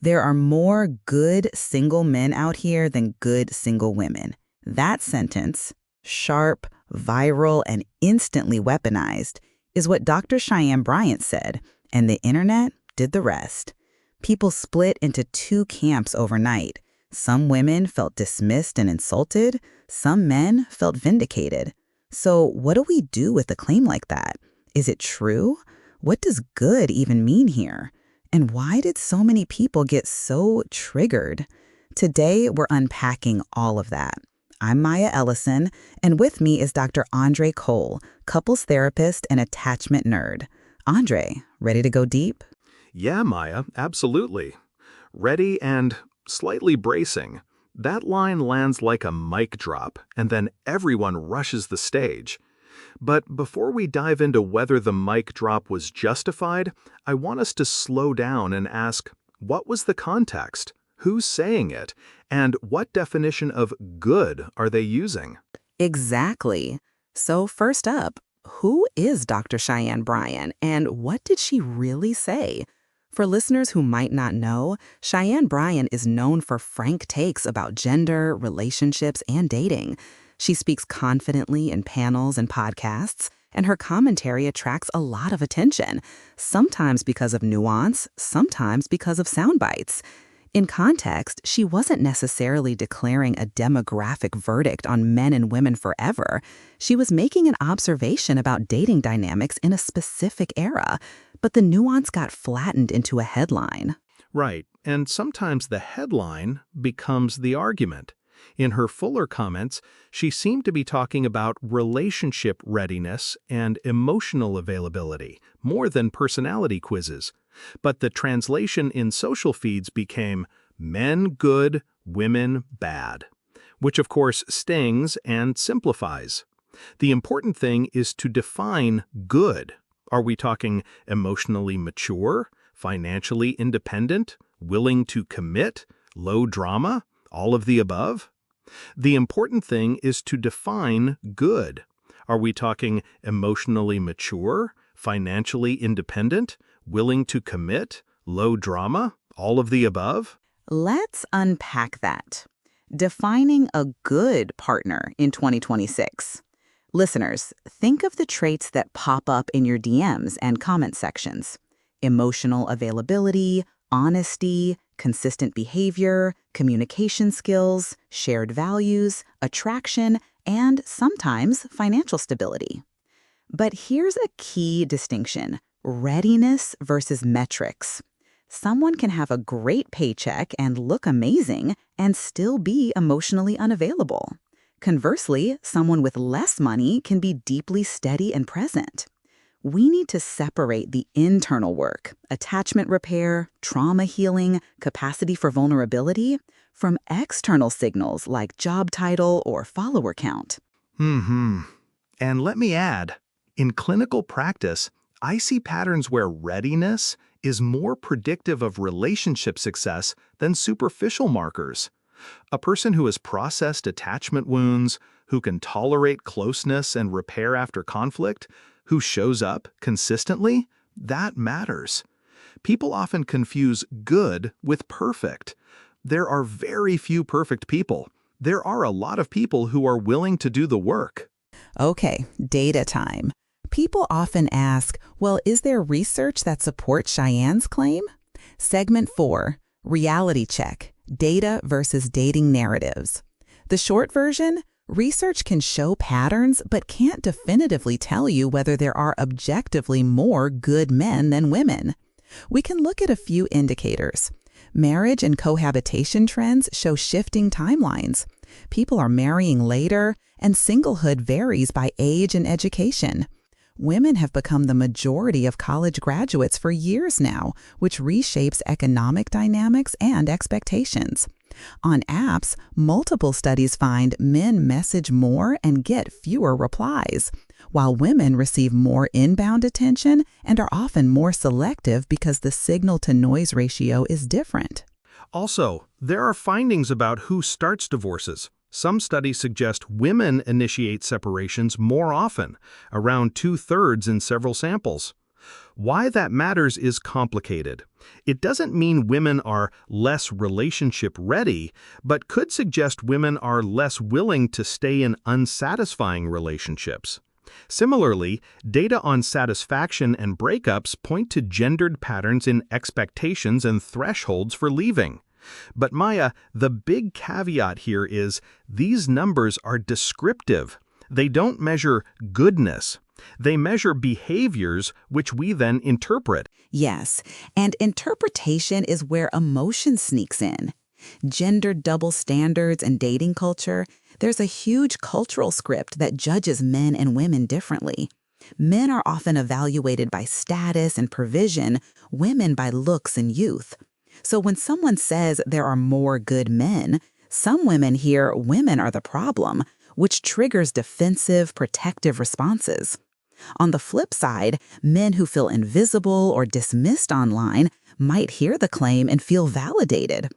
There are more good single men out here than good single women. That sentence, sharp, viral, and instantly weaponized, is what Dr. Cheyenne Bryant said, and the internet did the rest. People split into two camps overnight. Some women felt dismissed and insulted. Some men felt vindicated. So what do we do with a claim like that? Is it true? What does good even mean here? And why did so many people get so triggered? Today, we're unpacking all of that. I'm Maya Ellison, and with me is Dr. Andre Cole, couples therapist and attachment nerd. Andre, ready to go deep? Yeah, Maya, absolutely. Ready and slightly bracing. That line lands like a mic drop, and then everyone rushes the stage. But before we dive into whether the mic drop was justified, I want us to slow down and ask, what was the context? Who's saying it? And what definition of good are they using? Exactly. So first up, who is Dr. Cheyenne Bryant, and what did she really say? For listeners who might not know, Cheyenne Bryant is known for frank takes about gender, relationships, and dating. She speaks confidently in panels and podcasts, and her commentary attracts a lot of attention, sometimes because of nuance, sometimes because of sound bites. In context, she wasn't necessarily declaring a demographic verdict on men and women forever. She was making an observation about dating dynamics in a specific era, but the nuance got flattened into a headline. Right, and sometimes the headline becomes the argument. In her fuller comments, she seemed to be talking about relationship readiness and emotional availability, more than personality quizzes. But the translation in social feeds became men good, women bad, which of course stings and simplifies. The important thing is to define good. Are we talking emotionally mature, financially independent, willing to commit, low drama, all of the above? The important thing is to define good. Are we talking emotionally mature, financially independent, willing to commit, low drama, all of the above? Let's unpack that. Defining a good partner in 2026. Listeners, think of the traits that pop up in your DMs and comment sections. Emotional availability, honesty, consistent behavior, communication skills, shared values, attraction, and sometimes financial stability. But here's a key distinction: readiness versus metrics. Someone can have a great paycheck and look amazing and still be emotionally unavailable. Conversely, someone with less money can be deeply steady and present. We need to separate the internal work, attachment repair, trauma healing, capacity for vulnerability, from external signals like job title or follower count. And let me add, in clinical practice, I see patterns where readiness is more predictive of relationship success than superficial markers. A person who has processed attachment wounds, who can tolerate closeness and repair after conflict, who shows up consistently, that matters. People often confuse good with perfect. There are very few perfect people. There are a lot of people who are willing to do the work. Okay, data time. People often ask, well, is there research that supports Cheyenne's claim? Segment 4, Reality Check, Data versus Dating Narratives. The short version: research can show patterns but can't definitively tell you whether there are objectively more good men than women. We can look at a few indicators. Marriage and cohabitation trends show shifting timelines. People are marrying later, and singlehood varies by age and education. Women have become the majority of college graduates for years now, which reshapes economic dynamics and expectations. On apps, multiple studies find men message more and get fewer replies, while women receive more inbound attention and are often more selective because the signal-to-noise ratio is different. Also, there are findings about who starts divorces. Some studies suggest women initiate separations more often, around 2/3 in several samples. Why that matters is complicated. It doesn't mean women are less relationship ready, but could suggest women are less willing to stay in unsatisfying relationships. Similarly, data on satisfaction and breakups point to gendered patterns in expectations and thresholds for leaving. But Maya, the big caveat here is these numbers are descriptive. They don't measure goodness. They measure behaviors which we then interpret. Yes, and interpretation is where emotion sneaks in. Gender double standards and dating culture, there's a huge cultural script that judges men and women differently. Men are often evaluated by status and provision, women by looks and youth. So when someone says there are more good men, some women hear women are the problem, which triggers defensive, protective responses. On the flip side, men who feel invisible or dismissed online might hear the claim and feel validated.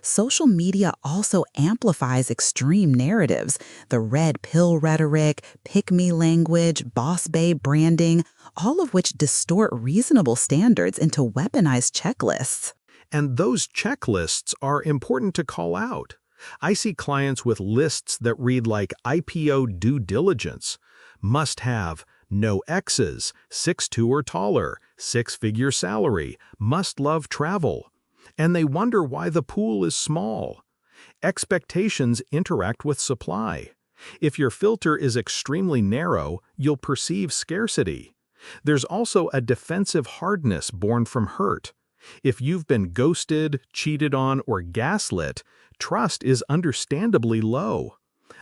Social media also amplifies extreme narratives, the red pill rhetoric, pick-me language, boss babe branding, all of which distort reasonable standards into weaponized checklists. And those checklists are important to call out. I see clients with lists that read like IPO due diligence, must have, no exes, 6'2" or taller, 6-figure salary, must love travel. And they wonder why the pool is small. Expectations interact with supply. If your filter is extremely narrow, you'll perceive scarcity. There's also a defensive hardness born from hurt. If you've been ghosted, cheated on, or gaslit, trust is understandably low.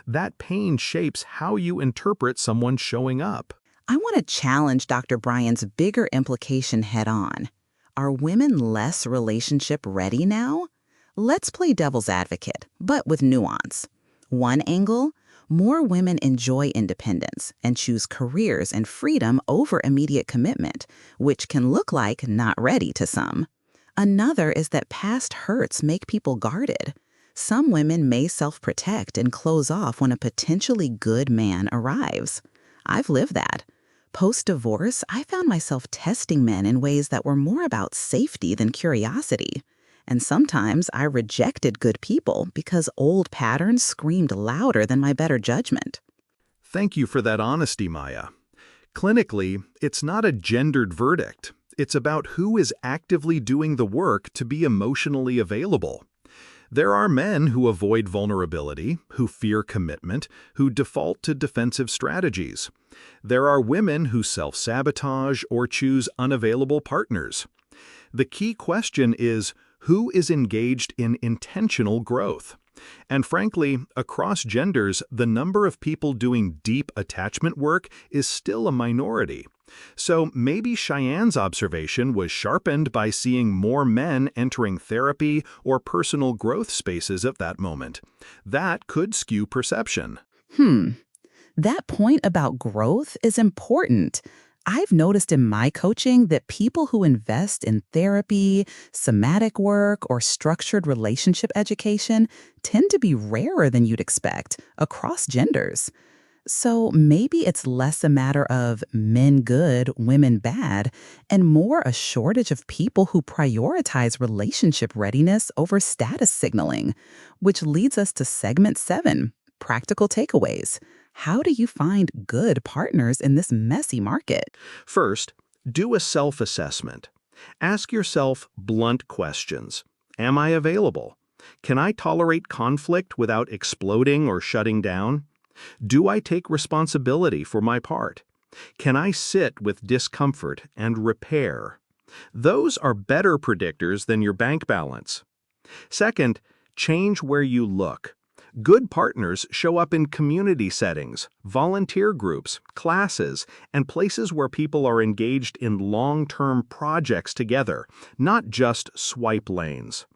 That pain shapes how you interpret someone showing up. I want to challenge Dr. Bryant's bigger implication head-on. Are women less relationship ready now? Let's play devil's advocate, but with nuance. One angle, more women enjoy independence and choose careers and freedom over immediate commitment, which can look like not ready to some. Another is that past hurts make people guarded. Some women may self-protect and close off when a potentially good man arrives. I've lived that. Post-divorce, I found myself testing men in ways that were more about safety than curiosity. And sometimes I rejected good people because old patterns screamed louder than my better judgment. Thank you for that honesty, Maya. Clinically, it's not a gendered verdict. It's about who is actively doing the work to be emotionally available. There are men who avoid vulnerability, who fear commitment, who default to defensive strategies. There are women who self-sabotage or choose unavailable partners. The key question is, who is engaged in intentional growth? And frankly, across genders, the number of people doing deep attachment work is still a minority. So maybe Cheyenne's observation was sharpened by seeing more men entering therapy or personal growth spaces at that moment. That could skew perception. That point about growth is important. I've noticed in my coaching that people who invest in therapy, somatic work, or structured relationship education tend to be rarer than you'd expect across genders. So maybe it's less a matter of men good, women bad, and more a shortage of people who prioritize relationship readiness over status signaling, which leads us to segment 7, practical takeaways. How do you find good partners in this messy market? First, do a self-assessment. Ask yourself blunt questions. Am I available? Can I tolerate conflict without exploding or shutting down? Do I take responsibility for my part? Can I sit with discomfort and repair? Those are better predictors than your bank balance. Second, change where you look. Good partners show up in community settings, volunteer groups, classes, and places where people are engaged in long-term projects together, not just swipe lanes.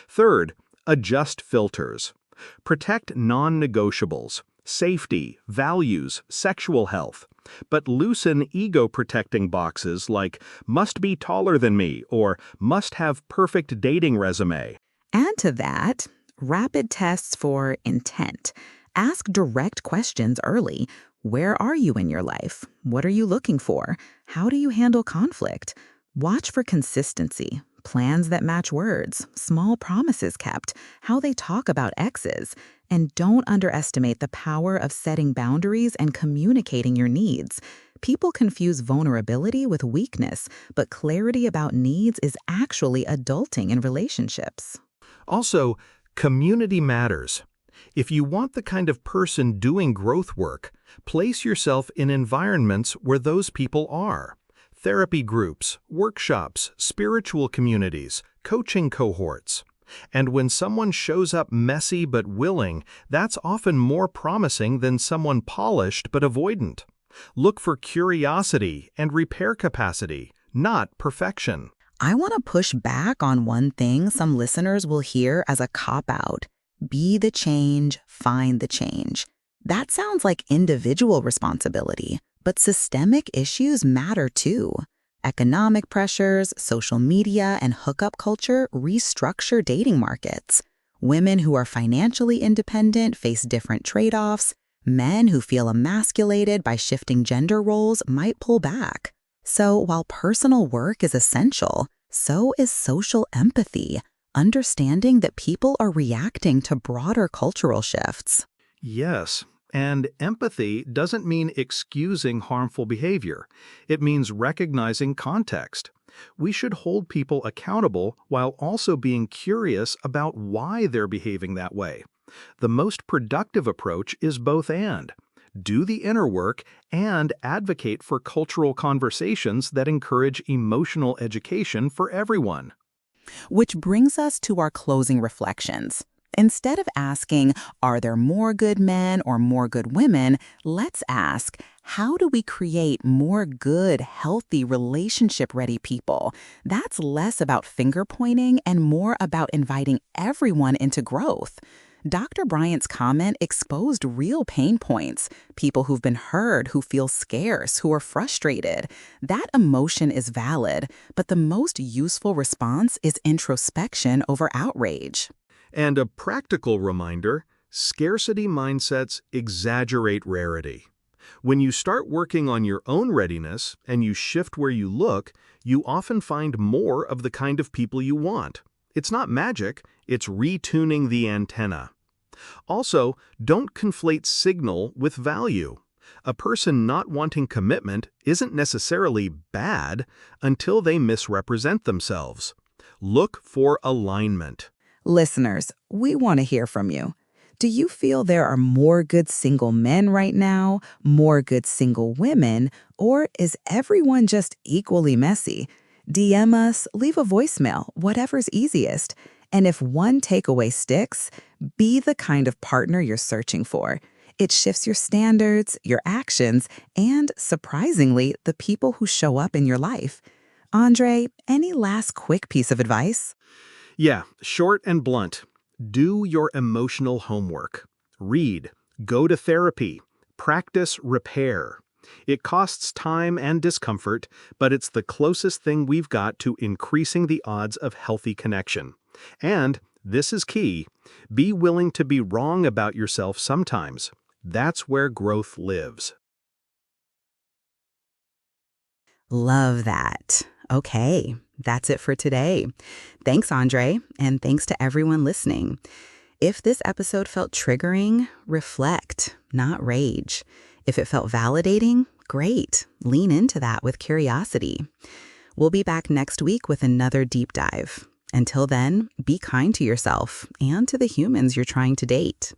Third, adjust filters. Protect non-negotiables, safety, values, sexual health, but loosen ego-protecting boxes like must be taller than me or must have perfect dating resume. Add to that, rapid tests for intent. Ask direct questions early. Where are you in your life? What are you looking for? How do you handle conflict? Watch for consistency, plans that match words, small promises kept, how they talk about exes, and don't underestimate the power of setting boundaries and communicating your needs. People confuse vulnerability with weakness, but clarity about needs is actually adulting in relationships. Also, community matters. If you want the kind of person doing growth work, place yourself in environments where those people are. Therapy groups, workshops, spiritual communities, coaching cohorts. And when someone shows up messy but willing, that's often more promising than someone polished but avoidant. Look for curiosity and repair capacity, not perfection. I want to push back on one thing some listeners will hear as a cop-out. Be the change, find the change. That sounds like individual responsibility, but systemic issues matter too. Economic pressures, social media, and hookup culture restructure dating markets. Women who are financially independent face different trade-offs. Men who feel emasculated by shifting gender roles might pull back. So while personal work is essential, so is social empathy, understanding that people are reacting to broader cultural shifts. Yes, and empathy doesn't mean excusing harmful behavior. It means recognizing context. We should hold people accountable while also being curious about why they're behaving that way. The most productive approach is both and. Do the inner work and advocate for cultural conversations that encourage emotional education for everyone. Which brings us to our closing reflections. Instead of asking, are there more good men or more good women, let's ask, how do we create more good, healthy, relationship-ready people? That's less about finger-pointing and more about inviting everyone into growth. Dr. Bryant's comment exposed real pain points, people who've been hurt, who feel scarce, who are frustrated. That emotion is valid, but the most useful response is introspection over outrage. And a practical reminder, scarcity mindsets exaggerate rarity. When you start working on your own readiness and you shift where you look, you often find more of the kind of people you want. It's not magic, it's retuning the antenna. Also, don't conflate signal with value. A person not wanting commitment isn't necessarily bad until they misrepresent themselves. Look for alignment. Listeners, we want to hear from you. Do you feel there are more good single men right now, more good single women, or is everyone just equally messy? DM us, leave a voicemail, whatever's easiest. And if one takeaway sticks, be the kind of partner you're searching for. It shifts your standards, your actions, and, surprisingly, the people who show up in your life. Andre, any last quick piece of advice? Yeah, short and blunt. Do your emotional homework. Read, go to therapy, practice repair. It costs time and discomfort, but it's the closest thing we've got to increasing the odds of healthy connection. And, this is key, be willing to be wrong about yourself sometimes. That's where growth lives. Love that. Okay, that's it for today. Thanks, Andre, and thanks to everyone listening. If this episode felt triggering, reflect, not rage. If it felt validating, great. Lean into that with curiosity. We'll be back next week with another deep dive. Until then, be kind to yourself and to the humans you're trying to date.